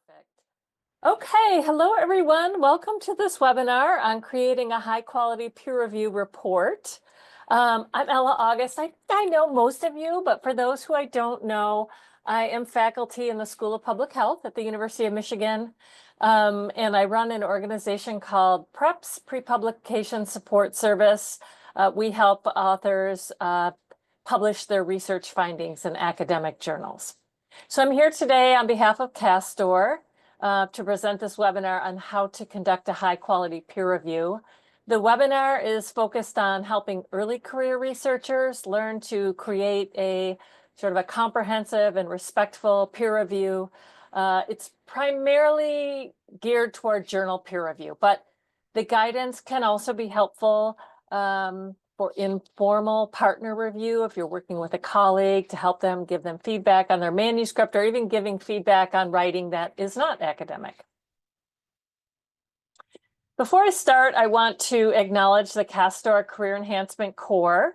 Perfect. Okay, hello everyone. Welcome to this webinar on creating a high quality peer review report. I'm Ella August. I know most of you, but for those who I don't know, I am faculty in the School of Public Health at the University of Michigan. And I run an organization called PREPSS, Pre-Publication Support Service. We help authors publish their research findings in academic journals. So I'm here today on behalf of Castor to present this webinar on how to conduct a high quality peer review. The webinar is focused on helping early career researchers learn to create a sort of a comprehensive and respectful peer review. It's primarily geared toward journal peer review, but the guidance can also be helpful for informal partner review if you're working with a colleague to help them give them feedback on their manuscript or even giving feedback on writing that is not academic. Before I start, I want to acknowledge the Castor Career Enhancement Corps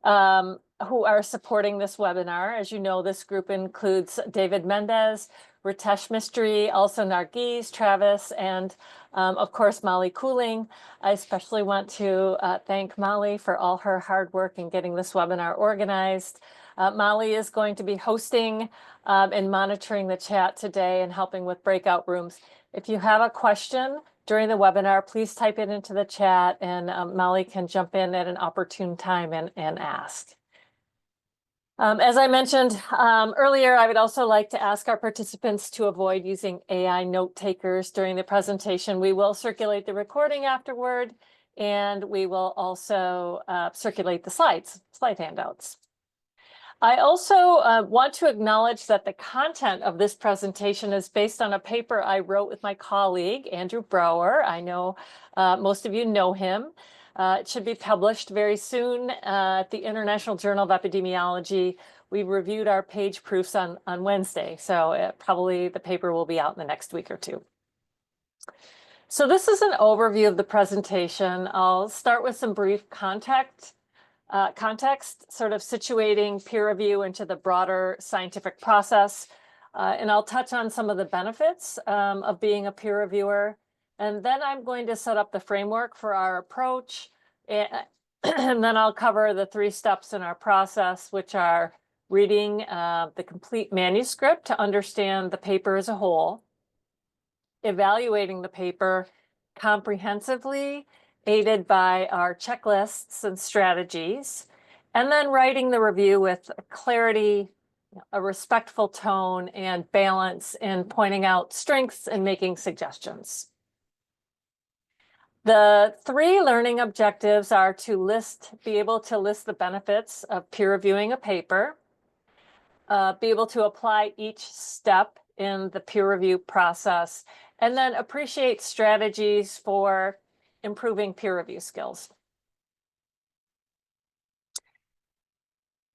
who are supporting this webinar. As you know, this group includes David Mendez, Ritesh Mistry, also Nargis, Travis, and of course, Molly Cooling. I especially want to thank Molly for all her hard work in getting this webinar organized. Molly is going to be hosting and monitoring the chat today and helping with breakout rooms. If you have a question during the webinar, please type it into the chat and Molly can jump in at an opportune time and ask. As I mentioned earlier, I would also like to ask our participants to avoid using AI note takers during the presentation. We will circulate the recording afterward, and we will also circulate the slide handouts. I also want to acknowledge that the content of this presentation is based on a paper I wrote with my colleague, Andrew Brower. I know most of you know him. It should be published very soon at the International Journal of Epidemiology. We reviewed our page proofs on Wednesday, so probably the paper will be out in the next week or two. So this is an overview of the presentation. I'll start with some brief context, sort of situating peer review into the broader scientific process. And I'll touch on some of the benefits of being a peer reviewer. And then I'm going to set up the framework for our approach. And then I'll cover the 3 steps in our process, which are reading the complete manuscript to understand the paper as a whole, evaluating the paper comprehensively, aided by our checklists and strategies, and then writing the review with clarity, a respectful tone, and balance in pointing out strengths and making suggestions. The 3 learning objectives are to be able to list the benefits of peer reviewing a paper, be able to apply each step in the peer review process, and then appreciate strategies for improving peer review skills.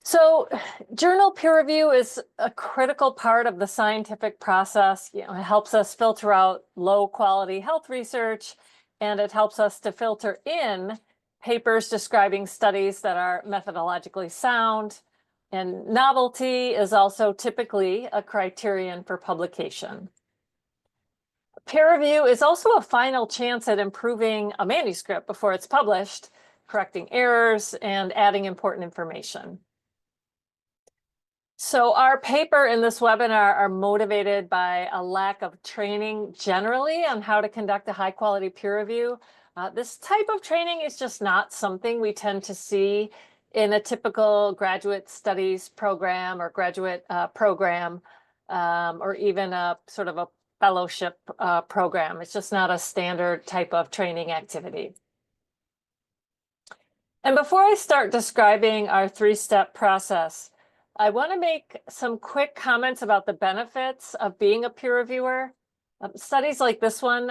So journal peer review is a critical part of the scientific process. It helps us filter out low quality health research, and it helps us to filter in papers describing studies that are methodologically sound. And novelty is also typically a criterion for publication. Peer review is also a final chance at improving a manuscript before it's published, correcting errors, and adding important information. So our paper in this webinar are motivated by a lack of training generally on how to conduct a high quality peer review. This type of training is just not something we tend to see in a typical graduate studies program or graduate program, or even a sort of a fellowship program. It's just not a standard type of training activity. And before I start describing our 3-step process, I want to make some quick comments about the benefits of being a peer reviewer. Studies like this one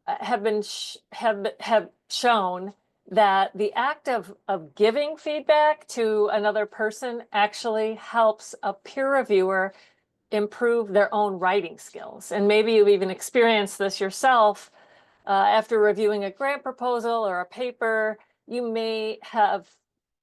have shown that the act of giving feedback to another person actually helps a peer reviewer improve their own writing skills. And maybe you've even experienced this yourself. After reviewing a grant proposal or a paper, you may have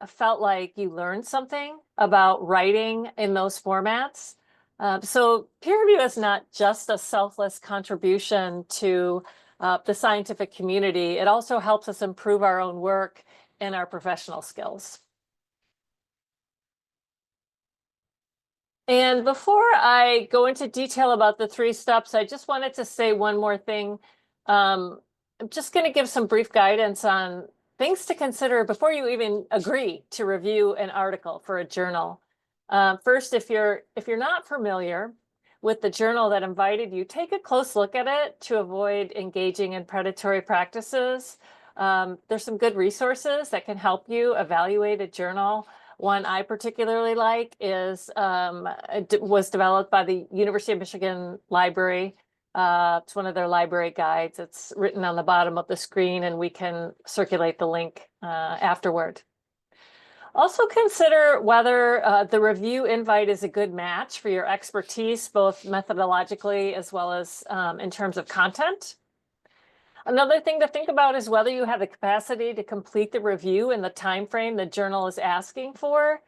felt like you learned something about writing in those formats. So peer review is not just a selfless contribution to the scientific community. It also helps us improve our own work and our professional skills. And before I go into detail about the 3 steps, I just wanted to say one more thing. I'm just going to give some brief guidance on things to consider before you even agree to review an article for a journal. First, if you're not familiar with the journal that invited you, take a close look at it to avoid engaging in predatory practices. There's some good resources that can help you evaluate a journal. One I particularly like is was developed by the University of Michigan Library. It's one of their library guides. It's written on the bottom of the screen, and we can circulate the link afterward. Also consider whether the review invite is a good match for your expertise, both methodologically as well as in terms of content. Another thing to think about is whether you have the capacity to complete the review in the time frame the journal is asking for.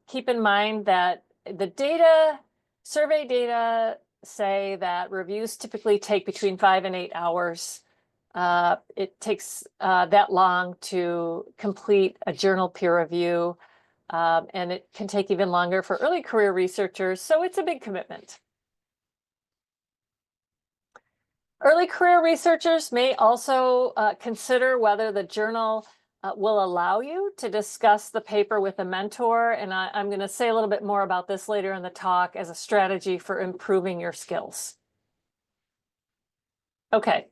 Keep in mind that the survey data say that reviews typically take between 5 and 8 hours. It takes that long to complete a journal peer review, and it can take even longer for early career researchers, so it's a big commitment. Early career researchers may also consider whether the journal will allow you to discuss the paper with a mentor, and I'm going to say a little bit more about this later in the talk as a strategy for improving your skills. Okay.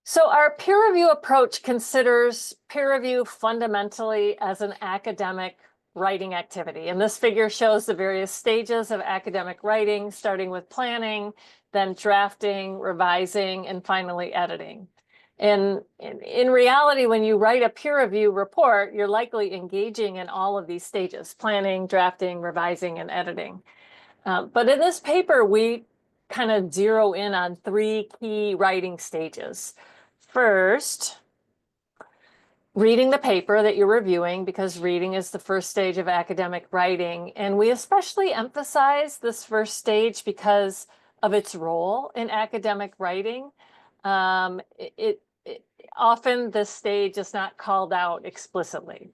So our peer review approach considers peer review fundamentally as an academic writing activity. And this figure shows the various stages of academic writing, starting with planning, then drafting, revising, and finally editing. And in reality, when you write a peer review report, you're likely engaging in all of these stages: planning, drafting, revising, and editing. But in this paper, we kind of zero in on 3 key writing stages. First, reading the paper that you're reviewing, because reading is the first stage of academic writing. And we especially emphasize this first stage because of its role in academic writing. Often this stage is not called out explicitly.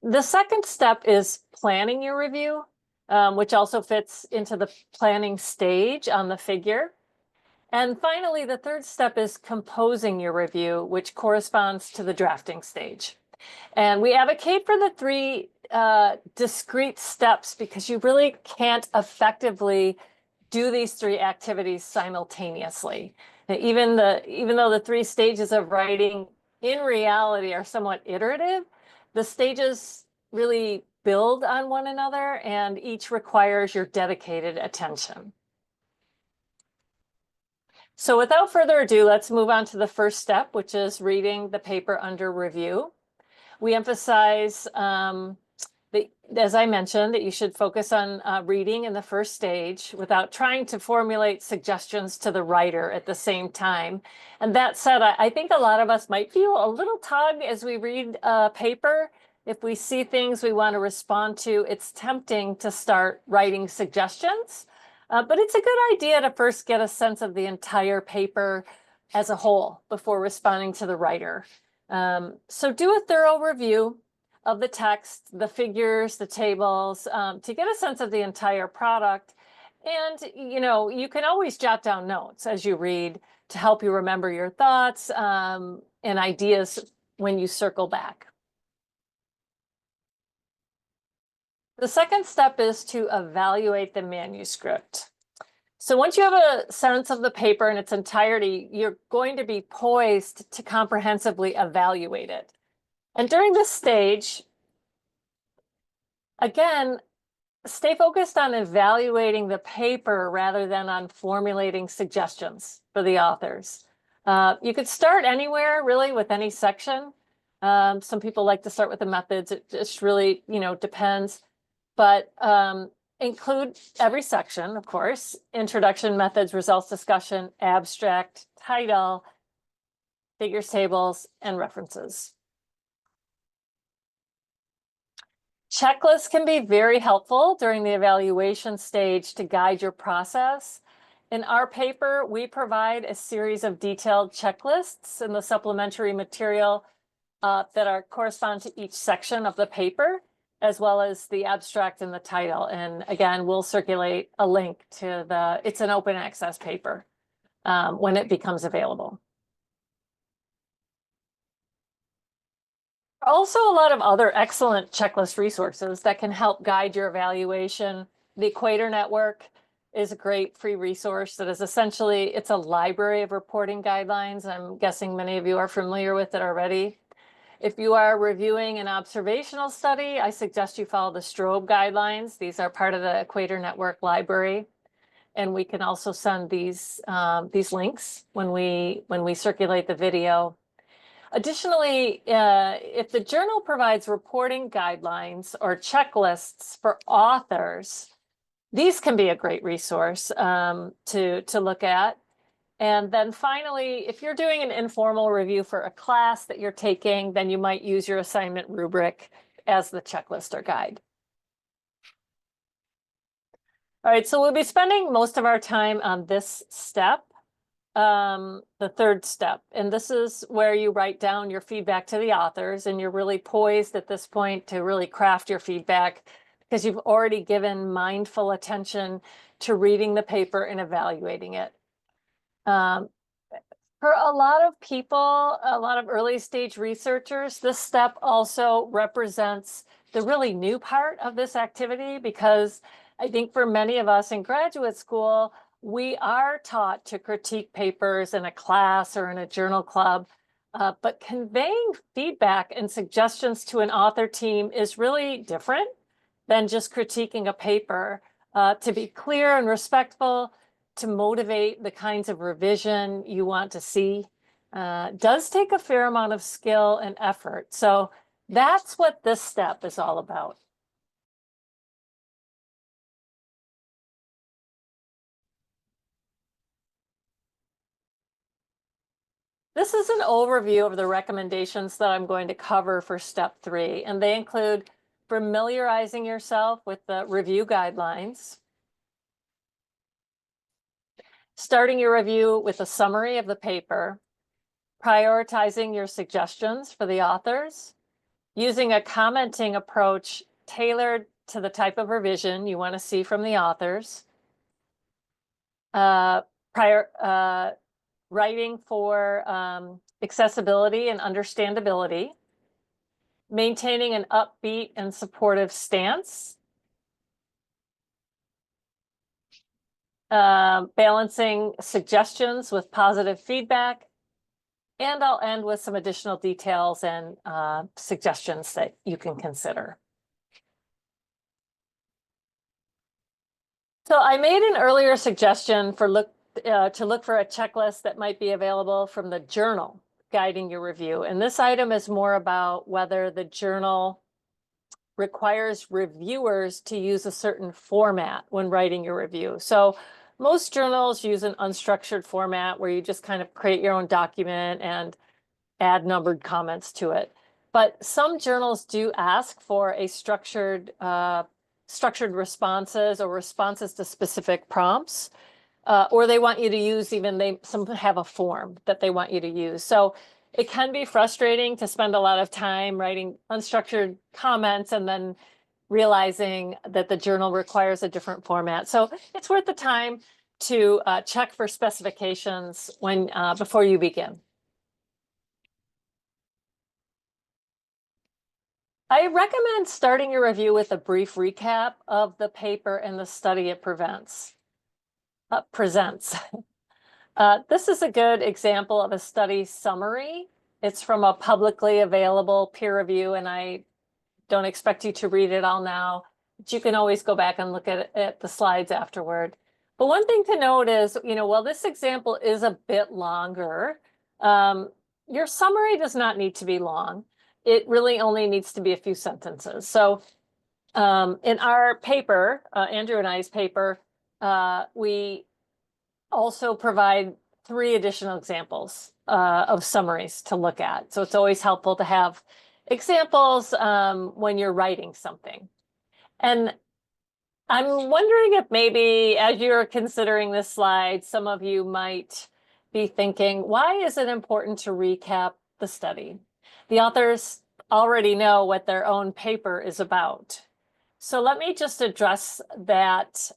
The second step is planning your review, which also fits into the planning stage on the figure. And finally, the third step is composing your review, which corresponds to the drafting stage. And we advocate for the 3 discrete steps because you really can't effectively do these 3 activities simultaneously. Even though the 3 stages of writing in reality are somewhat iterative, the stages really build on one another, and each requires your dedicated attention. So without further ado, let's move on to the first step, which is reading the paper under review. We emphasize, as I mentioned, that you should focus on reading in the first stage without trying to formulate suggestions to the writer at the same time. And that said, I think a lot of us might feel a little tug as we read a paper. If we see things we want to respond to, it's tempting to start writing suggestions. But it's a good idea to first get a sense of the entire paper as a whole before responding to the writer. So do a thorough review of the text, the figures, the tables, to get a sense of the entire product. And, you can always jot down notes as you read to help you remember your thoughts and ideas when you circle back. The second step is to evaluate the manuscript. So once you have a sense of the paper in its entirety, you're going to be poised to comprehensively evaluate it. And during this stage, again, stay focused on evaluating the paper rather than on formulating suggestions for the authors. You could start anywhere, really, with any section. Some people like to start with the methods. It just really, depends. But include every section, of course: introduction, methods, results, discussion, abstract, title, figures, tables, and references. Checklists can be very helpful during the evaluation stage to guide your process. In our paper, we provide a series of detailed checklists in the supplementary material that correspond to each section of the paper, as well as the abstract and the title. And again, we'll circulate a link to it's an open access paper when it becomes available. Also, a lot of other excellent checklist resources that can help guide your evaluation. The Equator Network is a great free resource that is essentially, it's a library of reporting guidelines. I'm guessing many of you are familiar with it already. If you are reviewing an observational study, I suggest you follow the strobe guidelines. These are part of the Equator Network library. And we can also send these links when we circulate the video. Additionally, if the journal provides reporting guidelines or checklists for authors, these can be a great resource to look at. And then finally, if you're doing an informal review for a class that you're taking, then you might use your assignment rubric as the checklist or guide. All right, so we'll be spending most of our time on this step, the third step. And this is where you write down your feedback to the authors, and you're really poised at this point to really craft your feedback because you've already given mindful attention to reading the paper and evaluating it. For a lot of people, a lot of early stage researchers, this step also represents the really new part of this activity, because I think for many of us in graduate school, we are taught to critique papers in a class or in a journal club, but conveying feedback and suggestions to an author team is really different than just critiquing a paper. To be clear and respectful, to motivate the kinds of revision you want to see, does take a fair amount of skill and effort. So that's what this step is all about. This is an overview of the recommendations that I'm going to cover for step 3, and they include familiarizing yourself with the review guidelines, starting your review with a summary of the paper, prioritizing your suggestions for the authors, using a commenting approach tailored to the type of revision you want to see from the authors, writing for accessibility and understandability, maintaining an upbeat and supportive stance, balancing suggestions with positive feedback, and I'll end with some additional details and suggestions that you can consider. So I made an earlier suggestion to look for a checklist that might be available from the journal guiding your review. And this item is more about whether the journal requires reviewers to use a certain format when writing your review. So most journals use an unstructured format where you just kind of create your own document and add numbered comments to it. But some journals do ask for a structured responses or responses to specific prompts, or they want you to use some have a form that they want you to use. So it can be frustrating to spend a lot of time writing unstructured comments and then realizing that the journal requires a different format. So it's worth the time to check for specifications before you begin. I recommend starting your review with a brief recap of the paper and the study it presents. This is a good example of a study summary. It's from a publicly available peer review, and I don't expect you to read it all now, but you can always go back and look at the slides afterward. But one thing to note is, while this example is a bit longer, your summary does not need to be long. It really only needs to be a few sentences. So in our paper, Andrew and I's paper, we also provide 3 additional examples of summaries to look at. So it's always helpful to have examples when you're writing something. And I'm wondering if maybe as you're considering this slide, some of you might be thinking, why is it important to recap the study? The authors already know what their own paper is about. So let me just address that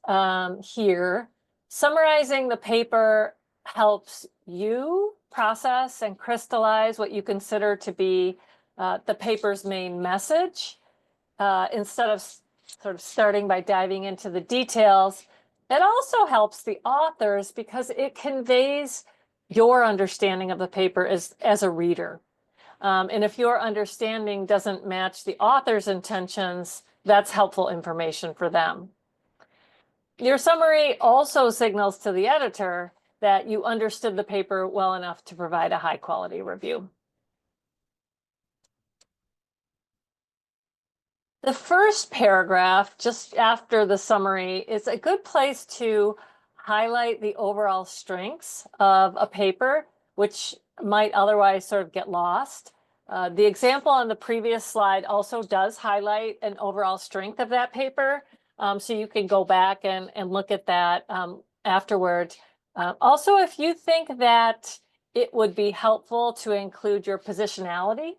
here. Summarizing the paper helps you process and crystallize what you consider to be the paper's main message. Instead of sort of starting by diving into the details, it also helps the authors because it conveys your understanding of the paper as a reader. And if your understanding doesn't match the author's intentions, that's helpful information for them. Your summary also signals to the editor that you understood the paper well enough to provide a high-quality review. The first paragraph, just after the summary, is a good place to highlight the overall strengths of a paper, which might otherwise sort of get lost. The example on the previous slide also does highlight an overall strength of that paper, so you can go back and look at that afterward. Also, if you think that it would be helpful to include your positionality,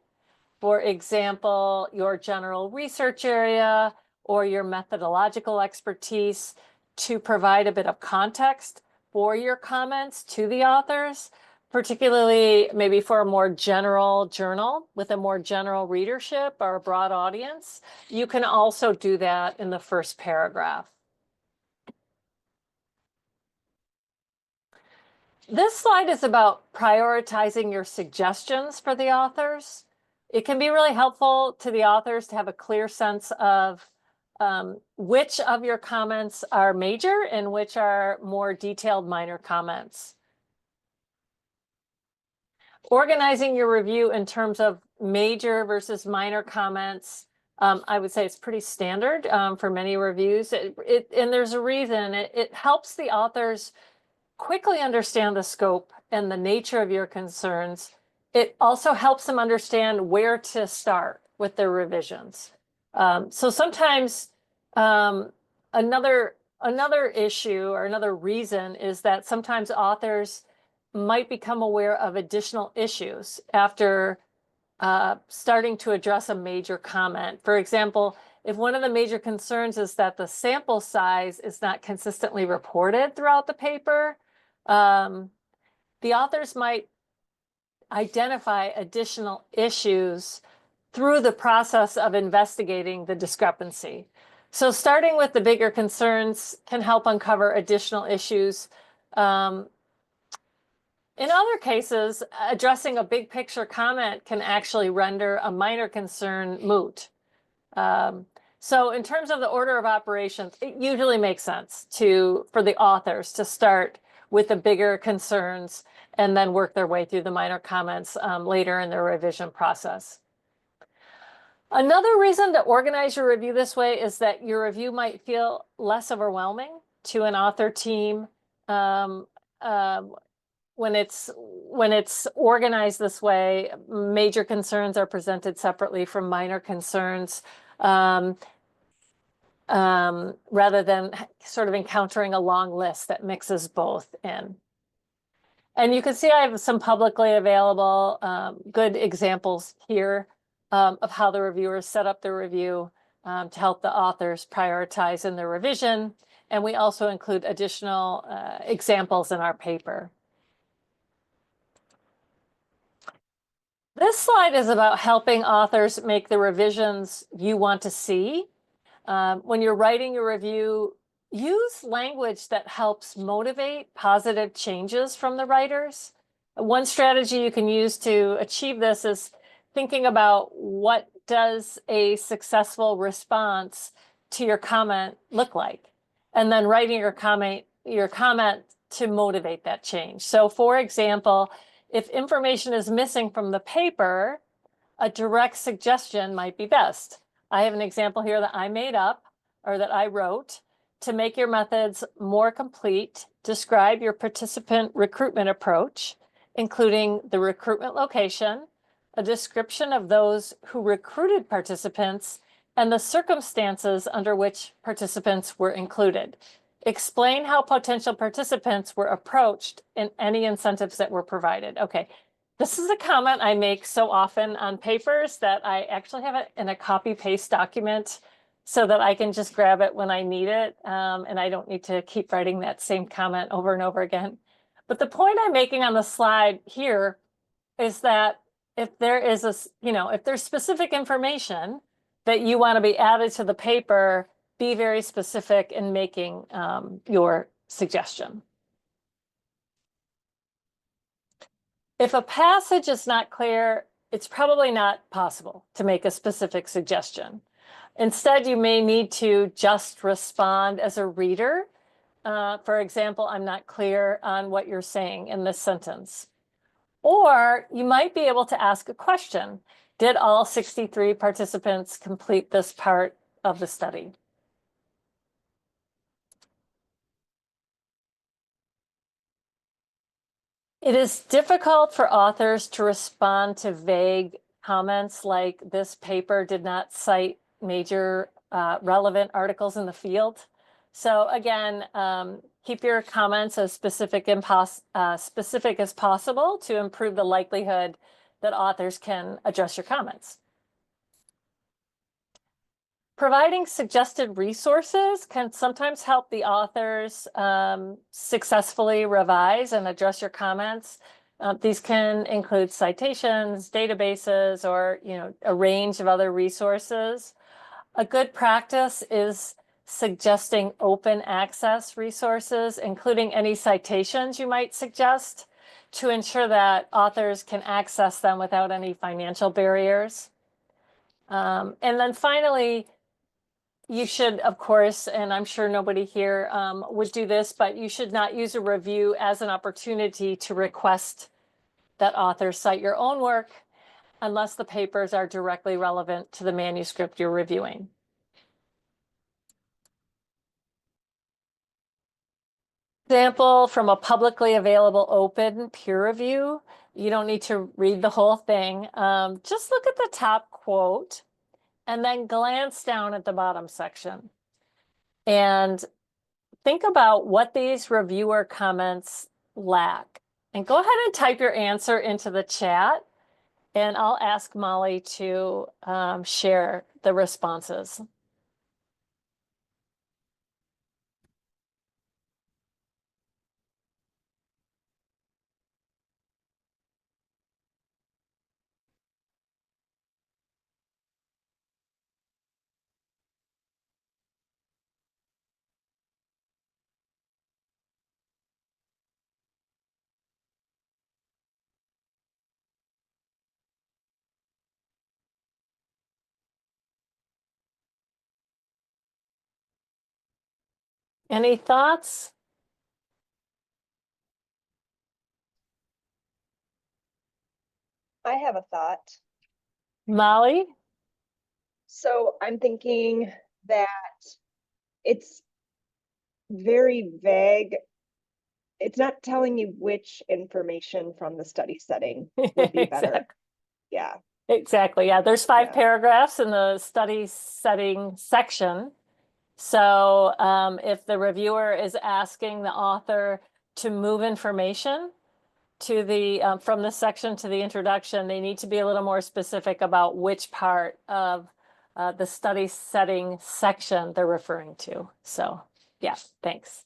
for example, your general research area or your methodological expertise, to provide a bit of context for your comments to the authors, particularly maybe for a more general journal with a more general readership or a broad audience. You can also do that in the first paragraph. This slide is about prioritizing your suggestions for the authors. It can be really helpful to the authors to have a clear sense of which of your comments are major and which are more detailed minor comments. Organizing your review in terms of major versus minor comments, I would say it's pretty standard for many reviews. And there's a reason. It helps the authors quickly understand the scope and the nature of your concerns. It also helps them understand where to start with their revisions. So sometimes another issue or another reason is that sometimes authors might become aware of additional issues after starting to address a major comment. For example, if one of the major concerns is that the sample size is not consistently reported throughout the paper, the authors might identify additional issues through the process of investigating the discrepancy. So starting with the bigger concerns can help uncover additional issues. In other cases, addressing a big picture comment can actually render a minor concern moot. So in terms of the order of operations, it usually makes sense for the authors to start with the bigger concerns and then work their way through the minor comments later in their revision process. Another reason to organize your review this way is that your review might feel less overwhelming to an author team when it's organized this way. Major concerns are presented separately from minor concerns, rather than sort of encountering a long list that mixes both in. And you can see I have some publicly available good examples here of how the reviewers set up the review to help the authors prioritize in their revision. And we also include additional examples in our paper. This slide is about helping authors make the revisions you want to see. When you're writing your review, use language that helps motivate positive changes from the writers. One strategy you can use to achieve this is thinking about what does a successful response to your comment look like, and then writing your comment to motivate that change. So for example, if information is missing from the paper, a direct suggestion might be best. I have an example here that I made up, or that I wrote. To make your methods more complete, describe your participant recruitment approach, including the recruitment location, a description of those who recruited participants and the circumstances under which participants were included. Explain how potential participants were approached and any incentives that were provided. Okay, this is a comment I make so often on papers that I actually have it in a copy-paste document so that I can just grab it when I need it, and I don't need to keep writing that same comment over and over again. But the point I'm making on the slide here is that if there is if there's specific information that you want to be added to the paper, be very specific in making your suggestion. If a passage is not clear, it's probably not possible to make a specific suggestion. Instead, you may need to just respond as a reader. For example, I'm not clear on what you're saying in this sentence. Or you might be able to ask a question. Did all 63 participants complete this part of the study? It is difficult for authors to respond to vague comments like this paper did not cite major relevant articles in the field. So again, keep your comments as specific as possible to improve the likelihood that authors can address your comments. Providing suggested resources can sometimes help the authors successfully revise and address your comments. These can include citations, databases, or a range of other resources. A good practice is suggesting open access resources, including any citations you might suggest, to ensure that authors can access them without any financial barriers. And then finally, you should, of course, and I'm sure nobody here would do this, but you should not use a review as an opportunity to request that authors cite your own work unless the papers are directly relevant to the manuscript you're reviewing. Example from a publicly available open peer review. You don't need to read the whole thing. Just look at the top quote and then glance down at the bottom section. And think about what these reviewer comments lack. And go ahead and type your answer into the chat, and I'll ask Molly to share the responses. Any thoughts? I have a thought. Molly? So I'm thinking that it's very vague. It's not telling you which information from the study setting would be better. Exactly. Yeah. Exactly. Yeah, there's 5 Yeah. paragraphs in the study setting section. So if the reviewer is asking the author to move information to the from the section to the introduction, they need to be a little more specific about which part of the study setting section they're referring to. So yeah, thanks.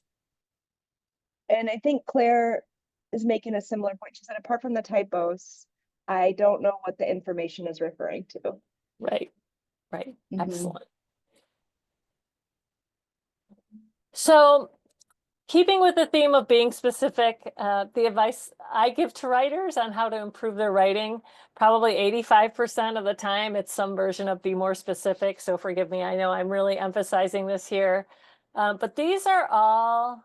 And I think Claire is making a similar point. She said, apart from the typos, I don't know what the information is referring to. Right, right. Mhm. Excellent. So keeping with the theme of being specific, the advice I give to writers on how to improve their writing, probably 85% of the time, it's some version of be more specific. So forgive me, I know I'm really emphasizing this here. But these are all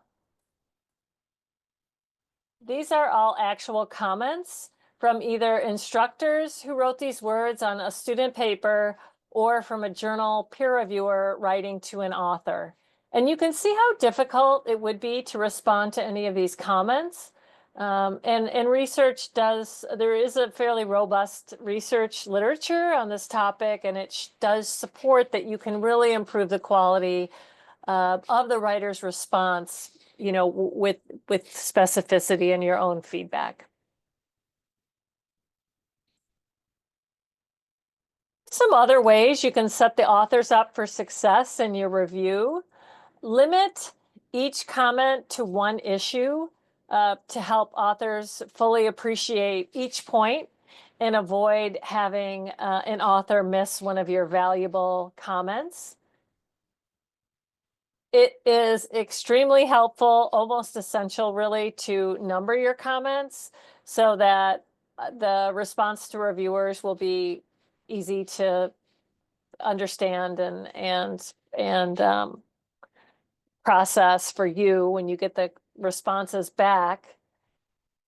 actual comments from either instructors who wrote these words on a student paper or from a journal peer reviewer writing to an author. And you can see how difficult it would be to respond to any of these comments. And research there is a fairly robust research literature on this topic, and it does support that you can really improve the quality of the writer's response, with specificity in your own feedback. Some other ways you can set the authors up for success in your review. Limit each comment to one issue to help authors fully appreciate each point and avoid having an author miss one of your valuable comments. It is extremely helpful, almost essential really, to number your comments so that the response to reviewers will be easy to understand and process for you when you get the responses back.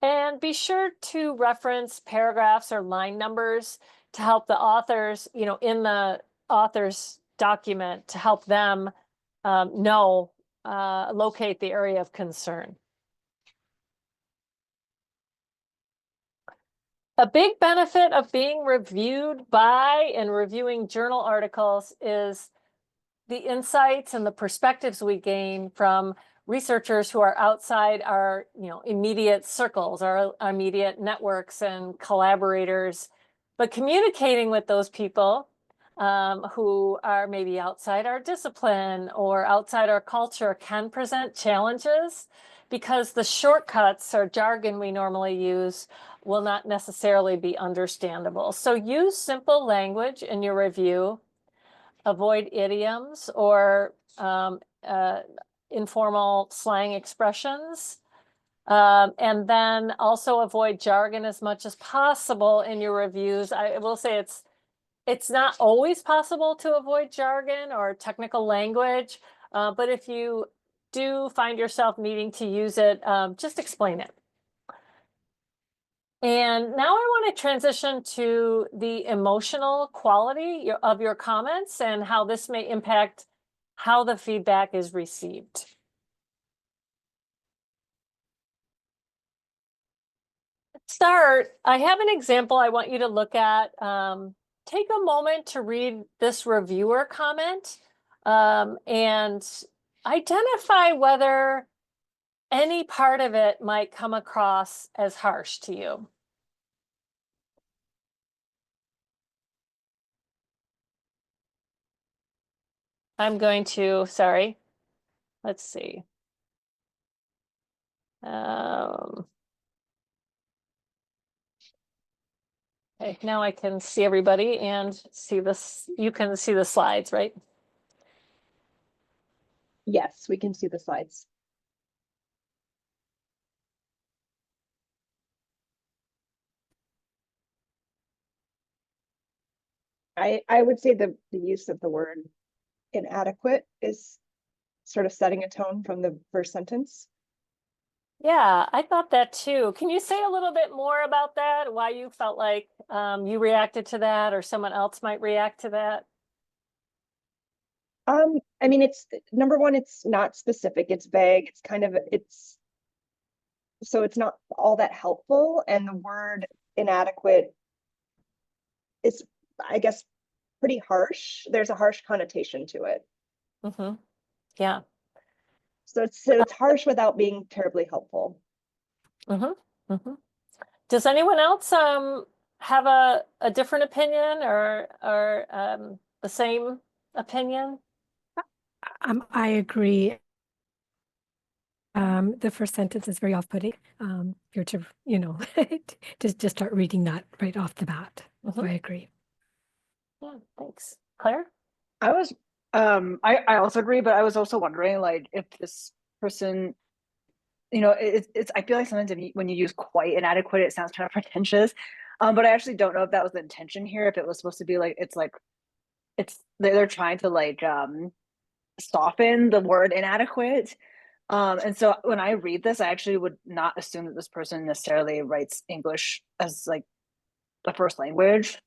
And be sure to reference paragraphs or line numbers to help the authors, in the author's document, to help them locate the area of concern. A big benefit of being reviewed by and reviewing journal articles is the insights and the perspectives we gain from researchers who are outside our immediate circles, our immediate networks and collaborators, but communicating with those people who are maybe outside our discipline or outside our culture can present challenges because the shortcuts or jargon we normally use will not necessarily be understandable. So use simple language in your review. Avoid idioms or informal slang expressions. And then also avoid jargon as much as possible in your reviews. I will say it's not always possible to avoid jargon or technical language, but if you do find yourself needing to use it, just explain it. And now I want to transition to the emotional quality of your comments and how this may impact how the feedback is received. To start, I have an example I want you to look at. Take a moment to read this reviewer comment and identify whether any part of it might come across as harsh to you. I'm going to, sorry, let's see. Okay, now I can see everybody and see this. You can see the slides, right? Yes, we can see the slides. I would say the use of the word inadequate is sort of setting a tone from the first sentence. Yeah, I thought that too. Can you say a little bit more about that? Why you felt like you reacted to that or someone else might react to that? I mean, it's number one, it's not specific, it's vague, so it's not all that helpful. And the word inadequate is, I guess, pretty harsh. There's a harsh connotation to it. Mm-hmm. Yeah. So it's harsh without being terribly helpful. Mm-hmm. Mm-hmm. Does anyone else have a different opinion or the same opinion? I agree. The first sentence is very off-putting. You're to, just start reading that right off the bat. So I agree. Yeah, thanks. Claire? I also agree, but I was also wondering, like, if this person, it's I feel like sometimes when you use quite inadequate, it sounds kind of pretentious. But I actually don't know if that was the intention here, if it was supposed to be like, they're trying to like soften the word inadequate. And so when I read this, I actually would not assume that this person necessarily writes English as like the first language,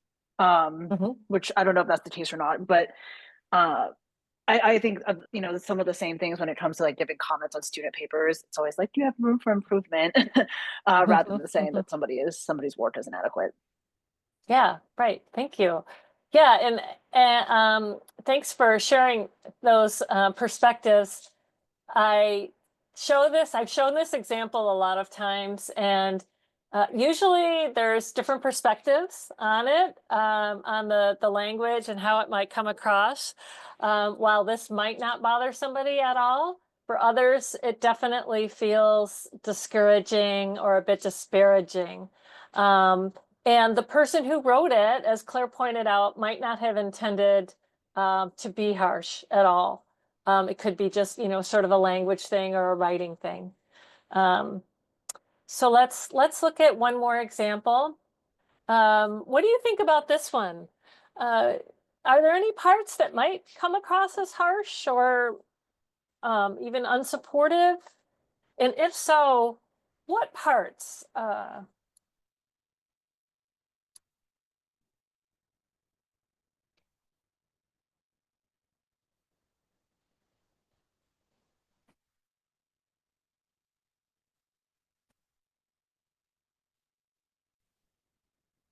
which I don't know if that's the case or not, but I think you know, some of the same things when it comes to like giving comments on student papers. It's always like, do you have room for improvement, rather than saying that somebody's work is inadequate. Yeah, right. Thank you. Yeah, and thanks for sharing those perspectives. I've shown this example a lot of times, and usually there's different perspectives on it, on the language and how it might come across. While this might not bother somebody at all, for others, it definitely feels discouraging or a bit disparaging. And the person who wrote it, as Claire pointed out, might not have intended to be harsh at all. It could be just, you know, sort of a language thing or a writing thing. So let's look at one more example. What do you think about this one? Are there any parts that might come across as harsh or even unsupportive? And if so, what parts?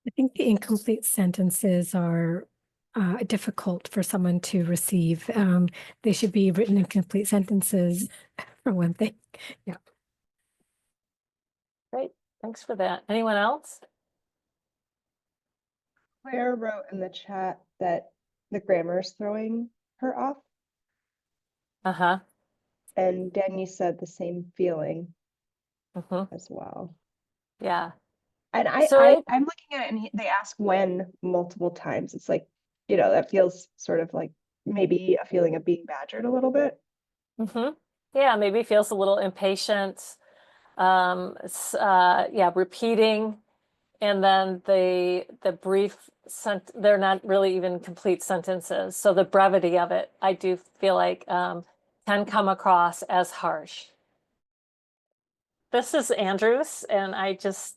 I think the incomplete sentences are difficult for someone to receive. They should be written in complete sentences, for one thing. Yeah. Great, thanks for that. Anyone else? Claire wrote in the chat that the grammar is throwing her off, Uh-huh. and Danny said the same feeling Mm-hmm. as well. Yeah. And So I'm looking at it, and they ask when multiple times. It's like, you know, that feels sort of like maybe a feeling of being badgered a little bit. yeah, maybe feels a little impatient. Yeah, repeating, and then the brief they're not really even complete sentences. So the brevity of it, I do feel like can come across as harsh. This is Andrews, and I just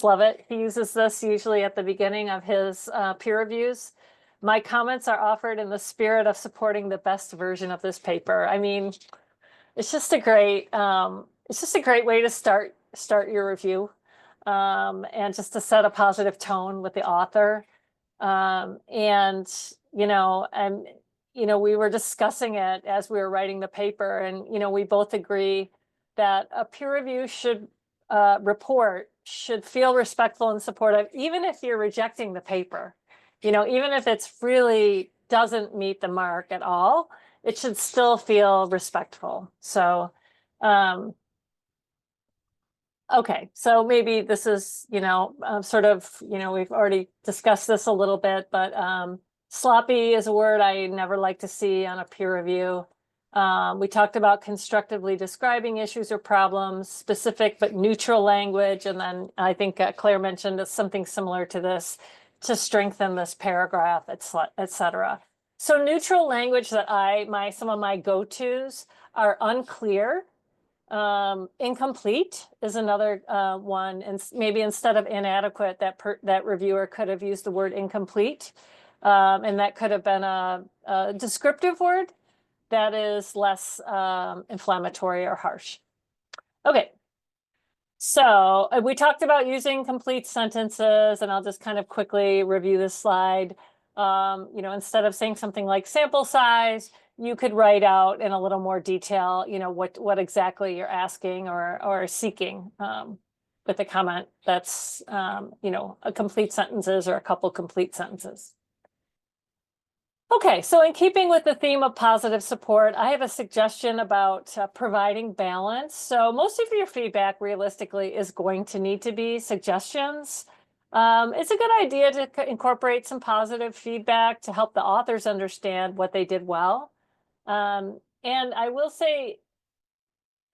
love it. He uses this usually at the beginning of his peer reviews. My comments are offered in the spirit of supporting the best version of this paper. I mean, it's just a great way to start your review, and just to set a positive tone with the author. And we were discussing it as we were writing the paper, and we both agree that a peer review report should feel respectful and supportive, even if you're rejecting the paper. Even if it's really doesn't meet the mark at all, it should still feel respectful. So, okay, so maybe this is, sort of, we've already discussed this a little bit, but sloppy is a word I never like to see on a peer review. We talked about constructively describing issues or problems, specific but neutral language, and then I think Claire mentioned something similar to this to strengthen this paragraph, etc. So neutral language that some of my go-tos are unclear. Incomplete is another one, and maybe instead of inadequate, that reviewer could have used the word incomplete, and that could have been a descriptive word that is less inflammatory or harsh. Okay, so we talked about using complete sentences, and I'll just kind of quickly review this slide. Instead of saying something like sample size, you could write out in a little more detail, what exactly you're asking or seeking, with a comment that's, a complete sentences or a couple complete sentences. Okay, so in keeping with the theme of positive support, I have a suggestion about providing balance. So most of your feedback realistically is going to need to be suggestions. It's a good idea to incorporate some positive feedback to help the authors understand what they did well. And I will say,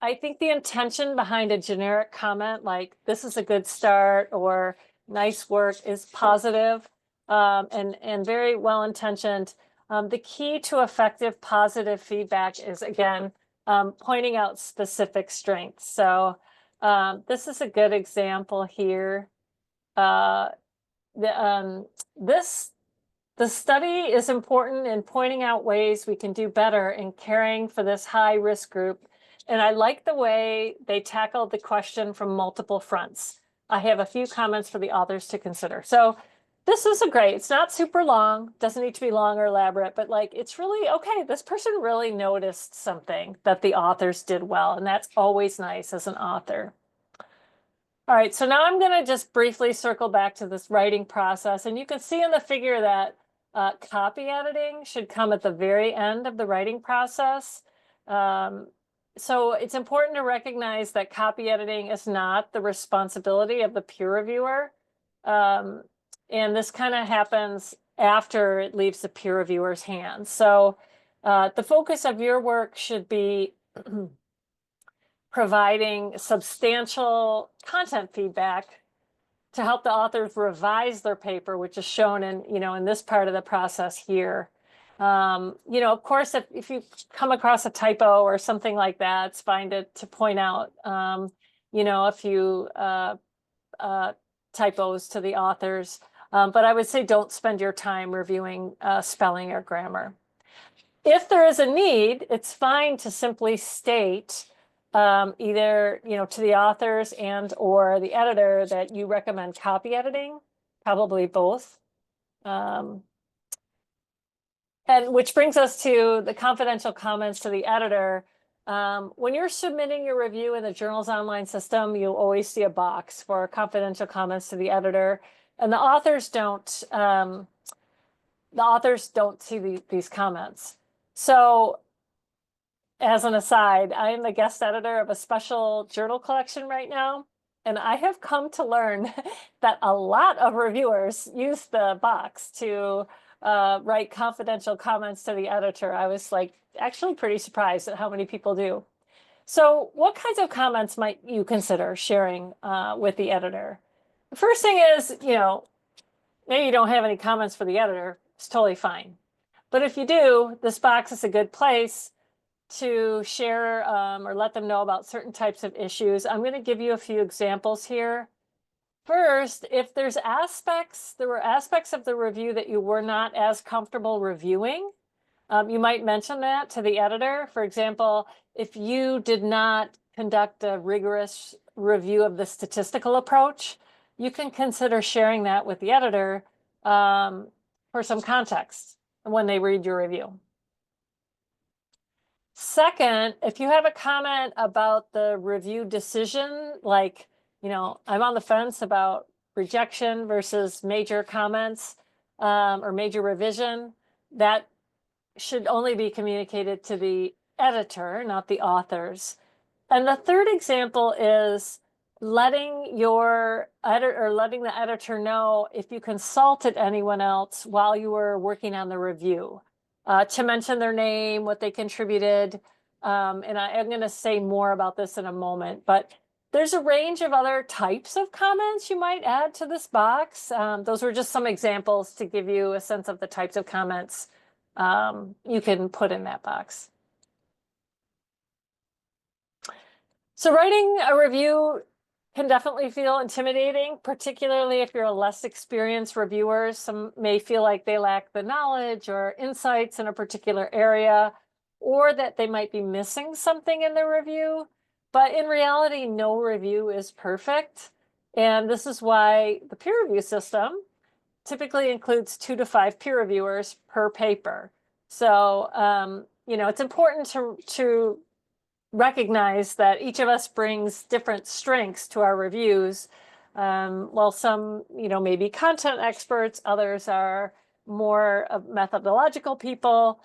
I think the intention behind a generic comment like this is a good start or nice work is positive, and very well intentioned. The key to effective positive feedback is, again, pointing out specific strengths. So this is a good example here. This The study is important in pointing out ways we can do better in caring for this high-risk group, and I like the way they tackled the question from multiple fronts. I have a few comments for the authors to consider. So this is it's not super long, doesn't need to be long or elaborate, but like it's really, okay, this person really noticed something that the authors did well, and that's always nice as an author. All right, so now I'm going to just briefly circle back to this writing process, and you can see in the figure that copy editing should come at the very end of the writing process. So it's important to recognize that copy editing is not the responsibility of the peer reviewer. And this kind of happens after it leaves the peer reviewer's hands. So the focus of your work should be providing substantial content feedback to help the authors revise their paper, which is shown in, in this part of the process here. Of course, if you come across a typo or something like that, it's fine to point out, a few typos to the authors. But I would say don't spend your time reviewing spelling or grammar. If there is a need, it's fine to simply state either, to the authors and or the editor that you recommend copy editing, probably both. And which brings us to the confidential comments to the editor. When you're submitting your review in the journal's online system, you'll always see a box for confidential comments to the editor, and the authors don't see these comments. So as an aside, I am the guest editor of a special journal collection right now, and I have come to learn that a lot of reviewers use the box to write confidential comments to the editor. I was actually pretty surprised at how many people do. So what kinds of comments might you consider sharing with the editor? The first thing is, maybe you don't have any comments for the editor. It's totally fine. But if you do, this box is a good place to share or let them know about certain types of issues. I'm going to give you a few examples here. First, if there were aspects of the review that you were not as comfortable reviewing, you might mention that to the editor. For example, if you did not conduct a rigorous review of the statistical approach, you can consider sharing that with the editor for some context when they read your review. Second, if you have a comment about the review decision, like, I'm on the fence about rejection versus major comments or major revision, that should only be communicated to the editor, not the authors. And the third example is letting your editor or letting the editor know if you consulted anyone else while you were working on the review, to mention their name, what they contributed. And I'm going to say more about this in a moment, but there's a range of other types of comments you might add to this box. Those were just some examples to give you a sense of the types of comments you can put in that box. So writing a review can definitely feel intimidating, particularly if you're a less experienced reviewer. Some may feel like they lack the knowledge or insights in a particular area, or that they might be missing something in the review. But in reality, no review is perfect. And this is why the peer review system typically includes 2 to 5 peer reviewers per paper. So, it's important to recognize that each of us brings different strengths to our reviews. While some, may be content experts, others are more methodological people.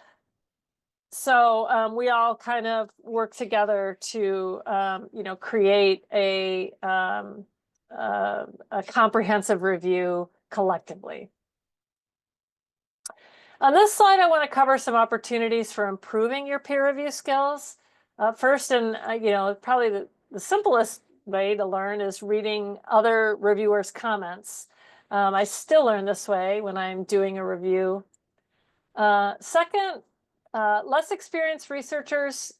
So we all kind of work together to, create a comprehensive review collectively. On this slide, I want to cover some opportunities for improving your peer review skills. First, and probably the simplest way to learn is reading other reviewers' comments. I still learn this way when I'm doing a review. Second, less experienced researchers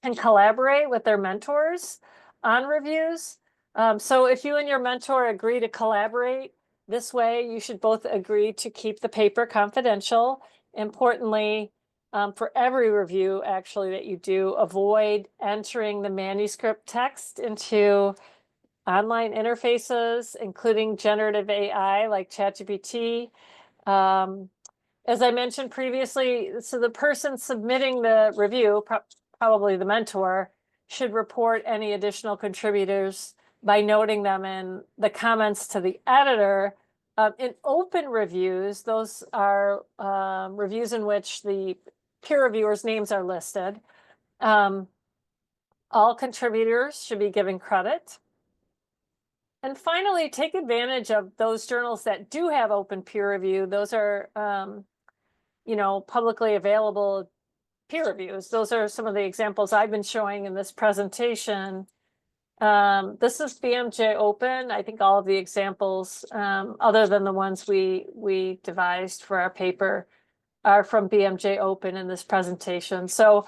can collaborate with their mentors on reviews. So if you and your mentor agree to collaborate, This way, you should both agree to keep the paper confidential. Importantly, for every review actually that you do, avoid entering the manuscript text into online interfaces, including generative AI like ChatGPT. As I mentioned previously, so the person submitting the review, probably the mentor, should report any additional contributors by noting them in the comments to the editor. In open reviews, those are reviews in which the peer reviewers' names are listed. All contributors should be given credit. And finally, take advantage of those journals that do have open peer review. Those are, publicly available peer reviews. Those are some of the examples I've been showing in this presentation. This is BMJ Open. I think all of the examples, other than the ones we devised for our paper, are from BMJ Open in this presentation. So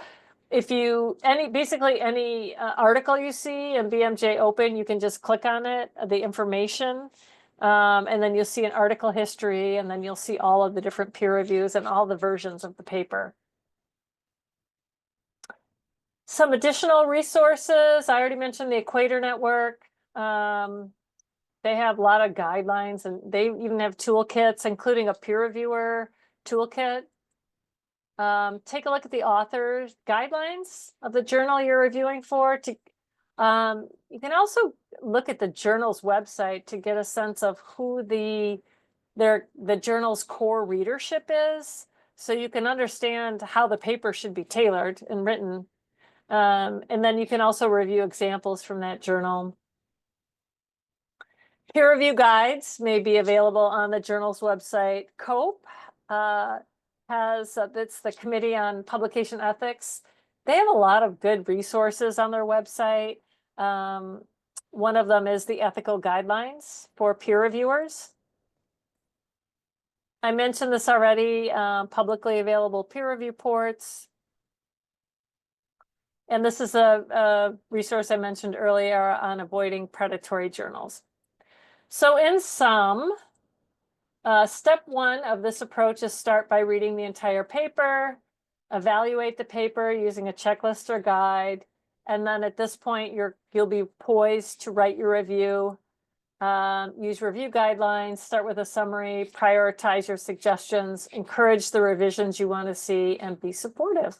if basically any article you see in BMJ Open, you can just click on it, the information, and then you'll see an article history, and then you'll see all of the different peer reviews and all the versions of the paper. Some additional resources, I already mentioned the Equator Network. They have a lot of guidelines, and they even have toolkits, including a peer reviewer toolkit. Take a look at the author's guidelines of the journal you're reviewing for. You can also look at the journal's website to get a sense of who the journal's core readership is, so you can understand how the paper should be tailored and written. And then you can also review examples from that journal. Peer review guides may be available on the journal's website. COPE that's the Committee on Publication Ethics. They have a lot of good resources on their website. One of them is the ethical guidelines for peer reviewers. I mentioned this already, publicly available peer review reports. And this is a resource I mentioned earlier on avoiding predatory journals. So in sum, step one of this approach is start by reading the entire paper, evaluate the paper using a checklist or guide, and then at this point, you'll be poised to write your review. Use review guidelines, start with a summary, prioritize your suggestions, encourage the revisions you want to see, and be supportive.